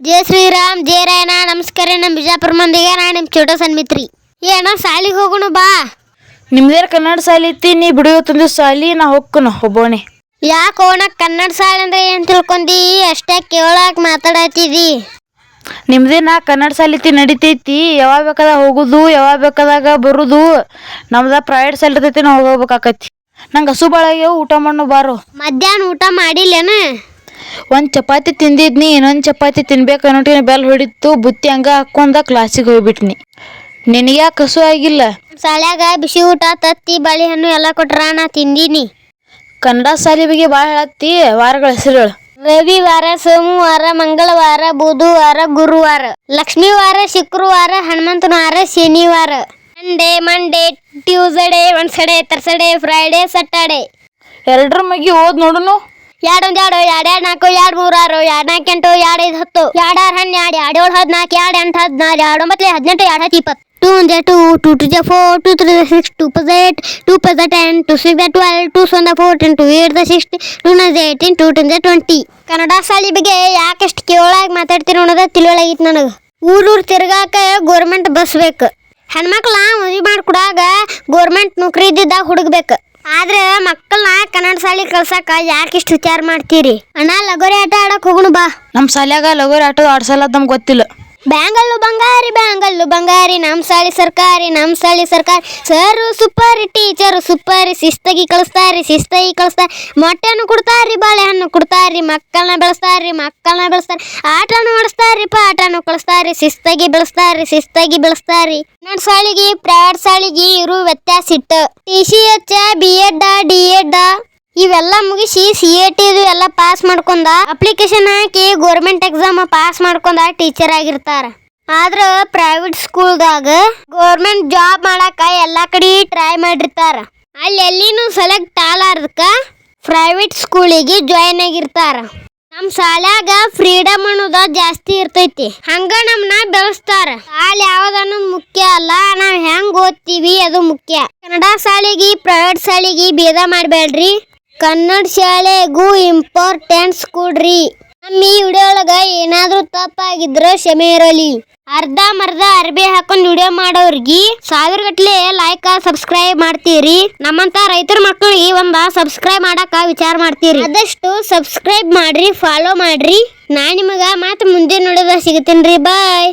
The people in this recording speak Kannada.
ಜೈ ಶ್ರೀರಾಮ್ ಜೈ ರಾಯಣ್ಣ. ನಮಸ್ಕಾರ. ನಮ್ಮ ಬಿಜಾಪುರ ಮಂದಿಗೆ ನಾ ನಿಮ್ಮ ಚೋಟ ಸನ್ಮಿತ್ರಿ. ಏನೋ ಸಾಲಿಗೆ ಹೋಗೋಣ ಬಾ. ನಿಮ್ದೇರ ಕನ್ನಡ ಸಾಲಿ ಐತಿ, ನೀ ಬಿಡಿಯೋತಂದು ಸಾಲಿ ನಾ ಹೋಗ್ಕನ ಒಬ್ಬವನೇ. ಯಾಕೆ ಹೋಣ ಕನ್ನಡ ಸಾಲಿ ಅಂದ್ರೆ ಏನು ತಿಳ್ಕೊಂಡಿ? ಅಷ್ಟೇ ಕೇಳಕ್ಕೆ ಮಾತಾಡತ್ತಿದಿ. ನಿಮ್ದೇನ ಕನ್ನಡ ಸಾಲಿ ಐತಿ ನಡಿತೈತಿ, ಯಾವಾಗ ಬೇಕಾದಾಗ ಹೋಗುದು ಯಾವಾಗ ಬೇಕಾದಾಗ ಬರುದು. ನಮ್ದ ಪ್ರೈವೇಟ್ ಸಾಲಿ ಇರ್ತೈತಿ, ನಾವು ಹೋಗ್ಬೇಕಾಕತಿ. ನಂಗೆ ಹಸು ಭಾಳ ಆಗ್ಯಾವ, ಊಟ ಮಾಡೋ ಬಾರು. ಮಧ್ಯಾಹ್ನ ಊಟ ಮಾಡಿಲ್ಲೇನ? ಒಂದು ಚಪಾತಿ ತಿಂದಿದ್ನಿ, ಇನ್ನೊಂದು ಚಪಾತಿ ತಿನ್ಬೇಕು ಅನ್ನೋಟಿನ ಬೆಲ್ ಹೊಡಿತು. ಬುತ್ತಿ ಹಂಗ ಹಾಕೊಂಡ ಕ್ಲಾಸಿಗೆ ಹೋಗ್ಬಿಟ್ನಿ. ನಿನಗೆ ಯಾಕೆ ಹಸು ಆಗಿಲ್ಲ? ಶಾಲ್ಯಾಗ ಬಿಸಿ ಊಟ ತತ್ತಿ ಬಾಳೆಹಣ್ಣು ಎಲ್ಲ ಕೊಟ್ರ, ನಾ ತಿಂದೀನಿ. ಕನ್ನಡ ಸಾಲಿ ಬಗ್ಗೆ ಭಾಳ ಹೇಳತ್ತಿ. ವಾರಗಳ ಹೆಸರುಗಳು: ರವಿವಾರ, ಸೋಮವಾರ, ಮಂಗಳವಾರ, ಬುಧವಾರ, ಗುರುವಾರ, ಲಕ್ಷ್ಮೀವಾರ, ಶುಕ್ರವಾರ, ಹನುಮಂತನ ವಾರ, ಶನಿವಾರ, Monday, Tuesday, Wednesday, Thursday, Friday, Saturday. ಎರಡರ ಮಗಿ ಓದ್ ನೋಡುನು. 2 1 2 2 2 4 2 3 6 2 4 8 5 10 2 6 12 2 7 14 2 8 14 2 9 18 2 20 2 1 2 2 2 4 2 3 6 2 8 2 10 2 6 12 2 7 14 2 8 16 2 9 18 2 10 20. ಕನ್ನಡ ಸಾಲಿ ಬಗ್ಗೆ ಯಾಕೆಷ್ಟು ಕೇಳಾಗಿ ಮಾತಾಡ್ತೀರಿ ಅನ್ನೋದು ತಿಳಿಯೊಳಗಿತ್ತು ನನಗೆ. ಊರು ತಿರ್ಗಾಕ ಗೋರ್ಮೆಂಟ್ ಬಸ್ ಬೇಕು. ಹೆಣ್ಮಕ್ಳ ಮದುವೆ ಮಾಡಿಕೊಡಾಗ ಗೋರ್ಮೆಂಟ್ ನೌಕರಿ ಇದ್ದಿದ್ದಾಗ ಹುಡುಗ್ಬೇಕು. ಆದ್ರೆ ಮಕ್ಕಳನ್ನ ಕನ್ನಡ ಶಾಲೆ ಕಳ್ಸಕ ಯಾಕಿಷ್ಟು ವಿಚಾರ ಮಾಡ್ತೀರಿ? ಅಣ್ಣ ಲಗೋರಿ ಆಟ ಆಡಕ್ ಹೋಗುಣ ಬಾ. ನಮ್ಮ ಶಾಲ್ಯಾಗ ಲಗೋರಿ ಆಟೋ ಆಡ್ಸಲ್ಲ, ನಮ್ಗೆ ಗೊತ್ತಿಲ್ಲ. ಬ್ಯಾಂಗಲ್ಲು ಬಂಗಾರಿ, ನಮ್ಮ ಶಾಲೆ ಸರ್ಕಾರಿ, ಸರ್ ಸೂಪರ್, ಟೀಚರ್ ಸೂಪರ್, ಶಿಸ್ತಾಗಿ ಕಳಿಸ್ತಾರಿ. ಮೊಟ್ಟೆನು ಕೊಡ್ತಾರಿ, ಬಾಳೆಹಣ್ಣು ಕೊಡ್ತಾರಿ, ಮಕ್ಕಳನ್ನ ಬೆಳೆಸ್ತಾರಿ. ಆಟನು ಆಡಿಸ್ತಾರಿ, ಪಾಠನು ಕಳಿಸ್ತಾರಿ. ಶಿಸ್ತಾಗಿ ಬೆಳೆಸ್ತಾರಿ. ಕನ್ನಡ ಶಾಲೆಗೆ ಪ್ರೈವೇಟ್ ಶಾಲೆಗೆ ಇರೋ ವ್ಯತ್ಯಾಸ ಇಟ್ಟು TCH, B.Ed, D.Ed ಇವೆಲ್ಲ ಮುಗಿಸಿ CAT ಇದು ಎಲ್ಲ ಪಾಸ್ ಮಾಡ್ಕೊಂಡ ಅಪ್ಲಿಕೇಶನ್ ಹಾಕಿ ಗೋರ್ಮೆಂಟ್ ಎಕ್ಸಾಮ್ ಪಾಸ್ ಮಾಡ್ಕೊಂಡ ಟೀಚರ್ ಆಗಿರ್ತಾರ. ಆದ್ರ ಪ್ರೈವೇಟ್ ಸ್ಕೂಲ್ದಾಗ ಗೋರ್ಮೆಂಟ್ ಜಾಬ್ ಮಾಡಾಕ ಎಲ್ಲಾ ಕಡೆ ಟ್ರೈ ಮಾಡಿರ್ತಾರ. ಅಲ್ಲಿ ಎಲ್ಲಿನೂ ಸೆಲೆಕ್ಟ್ ಆಗಲಾರ್ದಕ್ಕ ಪ್ರೈವೇಟ್ ಸ್ಕೂಲಿಗೆ ಜಾಯಿನ್ ಆಗಿರ್ತಾರ. ನಮ್ಮ ಶಾಲ್ಯಾಗ ಫ್ರೀಡಮ್ ಅನ್ನೋದ ಜಾಸ್ತಿ ಇರ್ತೈತಿ. ಹಂಗ ನಮ್ಮನ್ನ ಬೆಳೆಸ್ತಾರ. ಶಾಲೆ ಯಾವ್ದನ್ನೋದು ಮುಖ್ಯ ಅಲ್ಲ, ನಾವ್ ಹೆಂಗ್ ಓದ್ತೀವಿ ಅದು ಮುಖ್ಯ. ಕನ್ನಡ ಶಾಲೆಗೆ ಪ್ರೈವೇಟ್ ಶಾಲೆಗೆ ಭೇದ ಮಾಡಬೇಡ್ರಿ. ಕನ್ನಡ ಶಾಲೆಗೂ ಇಂಪಾರ್ಟೆನ್ಸ್ ಕೊಡ್ರಿ. ನಮ್ಮ ಈ ವಿಡಿಯೋ ಒಳಗ ಏನಾದ್ರೂ ತಪ್ಪಾಗಿದ್ರ ಕ್ಷಮೆ ಇರಲಿ. ಅರ್ಧ ಮರ್ಧ ಅರ್ಬಿ ಹಾಕೊಂಡ್ ವಿಡಿಯೋ ಮಾಡೋರ್ಗಿ 1000 ಗಟ್ಲೆ ಲೈಕ್ ಸಬ್ಸ್ಕ್ರೈಬ್ ಮಾಡ್ತೀರಿ. ನಮ್ಮಂತ ರೈತರ ಮಕ್ಕಳಿಗೆ ಸಬ್ಸ್ಕ್ರೈಬ್ ಮಾಡಾಕ ವಿಚಾರ ಮಾಡ್ತೀರಿ. ಆದಷ್ಟು ಸಬ್ಸ್ಕ್ರೈಬ್ ಮಾಡ್ರಿ, ಫಾಲೋ ಮಾಡ್ರಿ. ನಾ ನಿಮಗ ಮತ್ತೆ ಮುಂದೆ ನೋಡಿದ ಸಿಗತೇನ್ರಿ. ಬಾಯ್.